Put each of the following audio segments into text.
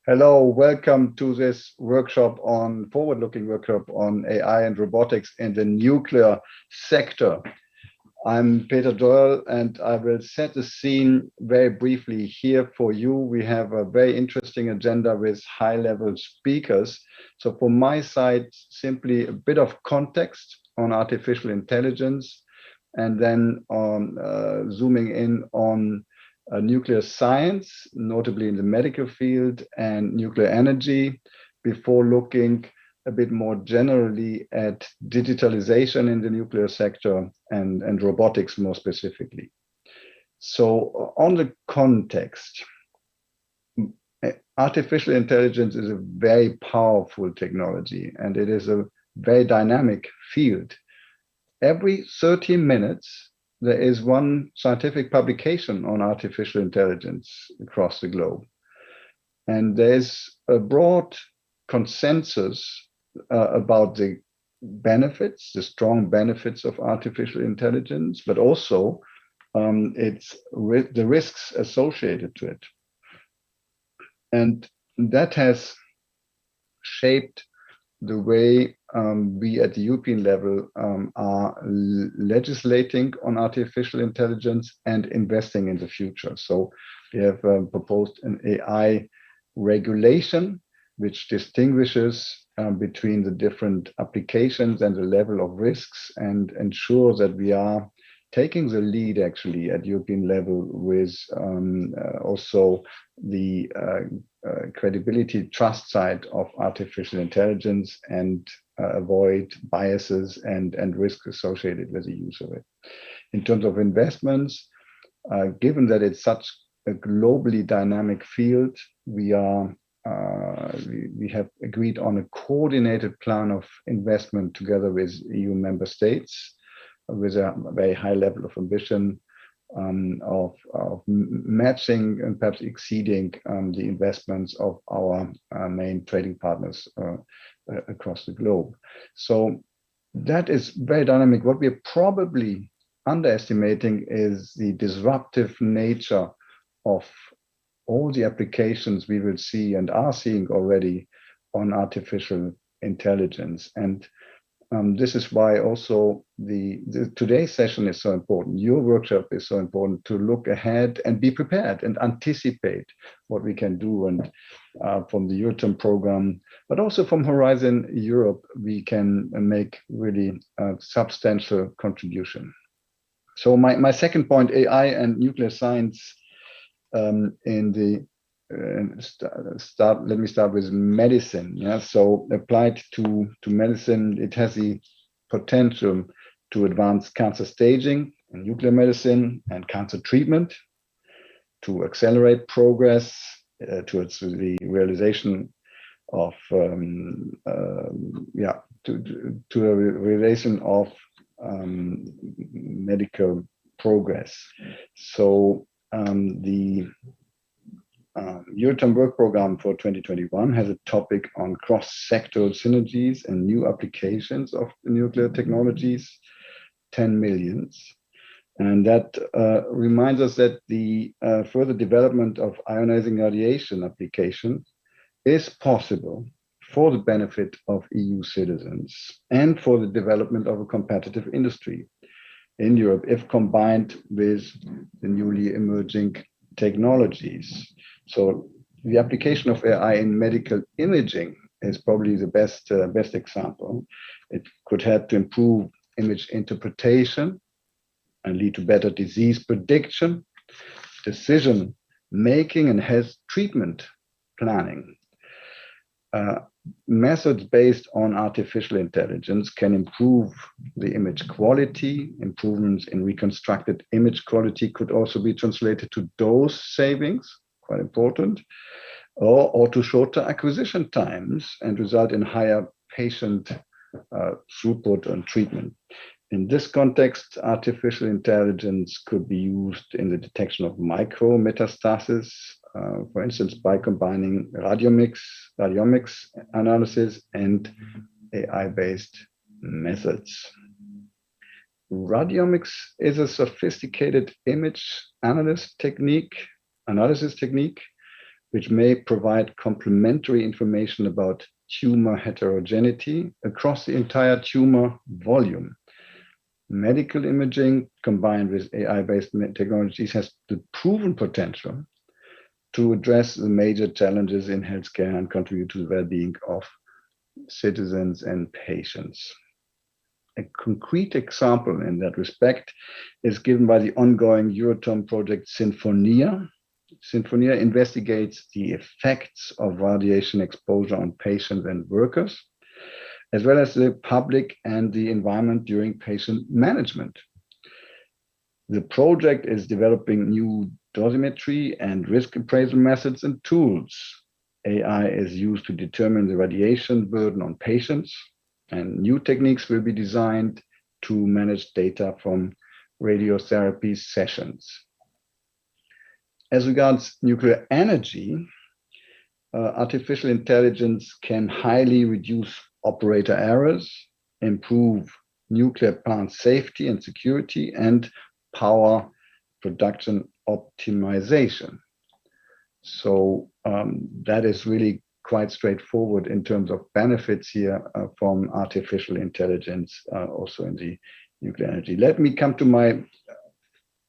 Hello, welcome to this forward-looking workshop on AI and robotics in the nuclear sector. I'm Peter Doyle, and I will set the scene very briefly here for you. We have a very interesting agenda with high-level speakers. So from my side, simply a bit of context on artificial intelligence, and then on zooming in on nuclear science, notably in the medical field, and nuclear energy, before looking a bit more generally at digitalization in the nuclear sector and robotics more specifically. So on the context, artificial intelligence is a very powerful technology, and it is a very dynamic field. Every 30 minutes, there is one scientific publication on artificial intelligence across the globe. And there's a broad consensus about the benefits, the strong benefits of artificial intelligence, but also the risks associated to it. And that has shaped the way we at the European level are legislating on artificial intelligence and investing in the future. So we have proposed an AI regulation, which distinguishes between the different applications and the level of risks, and ensures that we are taking the lead actually at European level with also the credibility trust side of artificial intelligence, and avoid biases and risks associated with the use of it. In terms of investments, given that it's such a globally dynamic field, we have agreed on a coordinated plan of investment together with EU member states, with a very high level of ambition of matching and perhaps exceeding the investments of our main trading partners across the globe. So that is very dynamic. What we're probably underestimating is the disruptive nature of all the applications we will see and are seeing already on artificial intelligence. And this is why also today's session is so important. Your workshop is so important, to look ahead and be prepared and anticipate what we can do. And from the Euratom program, but also from Horizon Europe, we can make really substantial contribution. So my second point, AI and nuclear science let me start with medicine. Yeah, so applied to medicine, it has the potential to advance cancer staging in nuclear medicine and cancer treatment, to accelerate progress towards the realization of medical progress. So the Euratom work program for 2021 has a topic on cross-sectoral synergies and new applications of nuclear technologies, 10 millions. And that reminds us that the further development of ionizing radiation application is possible for the benefit of EU citizens and for the development of a competitive industry in Europe, if combined with the newly emerging technologies. So the application of AI in medical imaging is probably the best example. It could help to improve image interpretation and lead to better disease prediction, decision making, and health treatment planning. Methods based on artificial intelligence can improve the image quality. Improvements in reconstructed image quality could also be translated to dose savings, quite important, or to shorter acquisition times and result in higher patient throughput on treatment. In this context, artificial intelligence could be used in the detection of micrometastasis, for instance, by combining radiomics analysis and AI-based methods. Radiomics is a sophisticated image analysis technique which may provide complementary information about tumor heterogeneity across the entire tumor volume. Medical imaging combined with AI-based technologies has the proven potential to address the major challenges in healthcare and contribute to the well-being of citizens and patients. A concrete example in that respect is given by the ongoing Euratom project Sinfonia. Sinfonia investigates the effects of radiation exposure on patients and workers, as well as the public and the environment during patient management. The project is developing new dosimetry and risk appraisal methods and tools. AI is used to determine the radiation burden on patients, and new techniques will be designed to manage data from radiotherapy sessions. As regards nuclear energy, artificial intelligence can highly reduce operator errors, improve nuclear plant safety and security, and power production optimization. So that is really quite straightforward in terms of benefits here from artificial intelligence, also in the nuclear energy. Let me come to my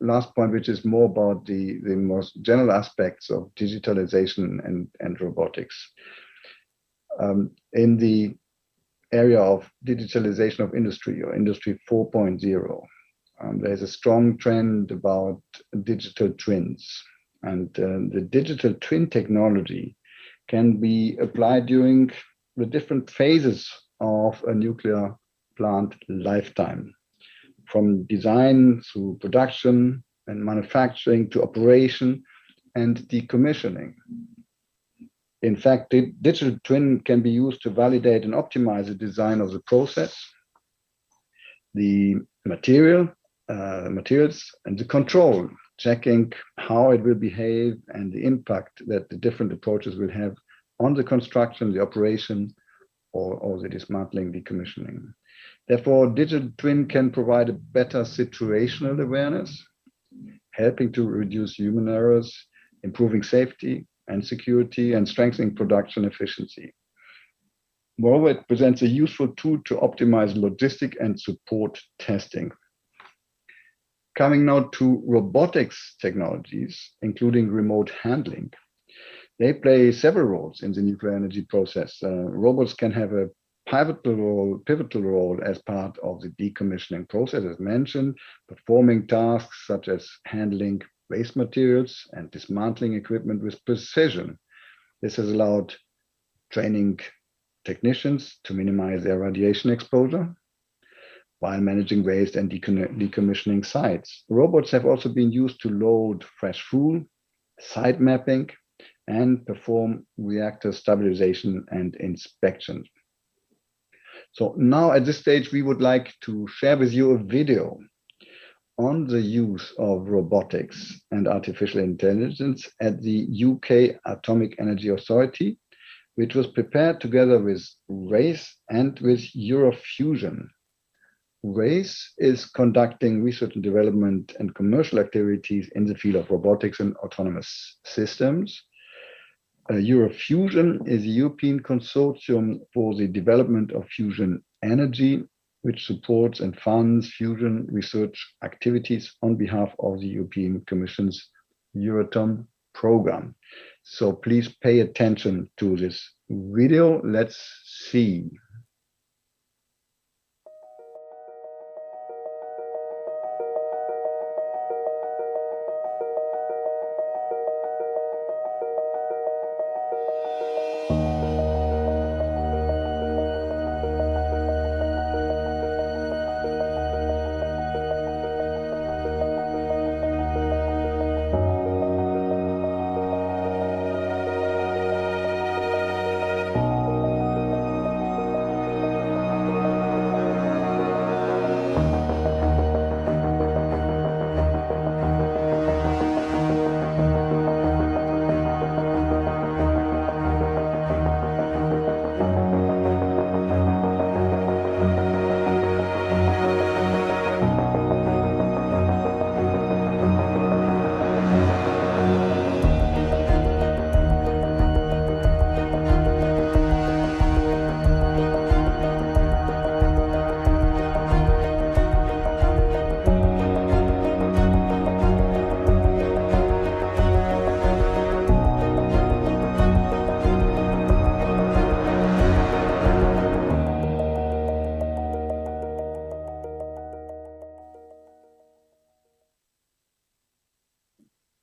last point, which is more about the most general aspects of digitalization and robotics. In the area of digitalization of industry, or Industry 4.0, there's a strong trend about digital twins. And the digital twin technology can be applied during the different phases of a nuclear plant lifetime, from design through production and manufacturing to operation and decommissioning. In fact, the digital twin can be used to validate and optimize the design of the process, the materials, and the control, checking how it will behave and the impact that the different approaches will have on the construction, the operation, or the dismantling, decommissioning. Therefore, digital twin can provide a better situational awareness, helping to reduce human errors, improving safety and security, and strengthening production efficiency. Moreover, it presents a useful tool to optimize logistic and support testing. Coming now to robotics technologies, including remote handling. They play several roles in the nuclear energy process. Robots can have a pivotal role as part of the decommissioning process, as mentioned, performing tasks such as handling waste materials and dismantling equipment with precision. This has allowed training technicians to minimize their radiation exposure while managing waste and decommissioning sites. Robots have also been used to load fresh fuel, site mapping, and perform reactor stabilization and inspection. So now at this stage, we would like to share with you a video on the use of robotics and artificial intelligence at the UK Atomic Energy Authority, which was prepared together with RACE and with Eurofusion. RACE is conducting research and development and commercial activities in the field of robotics and autonomous systems. Eurofusion is a European consortium for the development of fusion energy, which supports and funds fusion research activities on behalf of the European Commission's Euratom program. So please pay attention to this video. Let's see.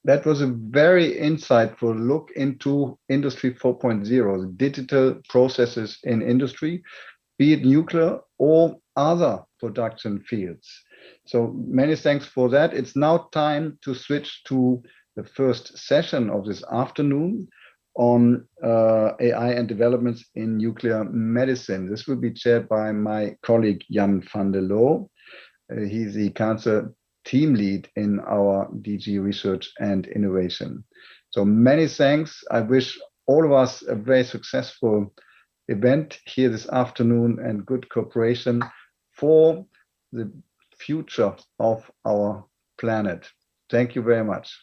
That was a very insightful look into Industry 4.0, digital processes in industry, be it nuclear or other production fields. So many thanks for that. It's now time to switch to the first session of this afternoon on AI and developments in nuclear medicine. This will be chaired by my colleague Jan van der Loo. He's the cancer team lead in our DG Research and Innovation. So many thanks. I wish all of us a very successful event here this afternoon and good cooperation for the future of our planet. Thank you very much.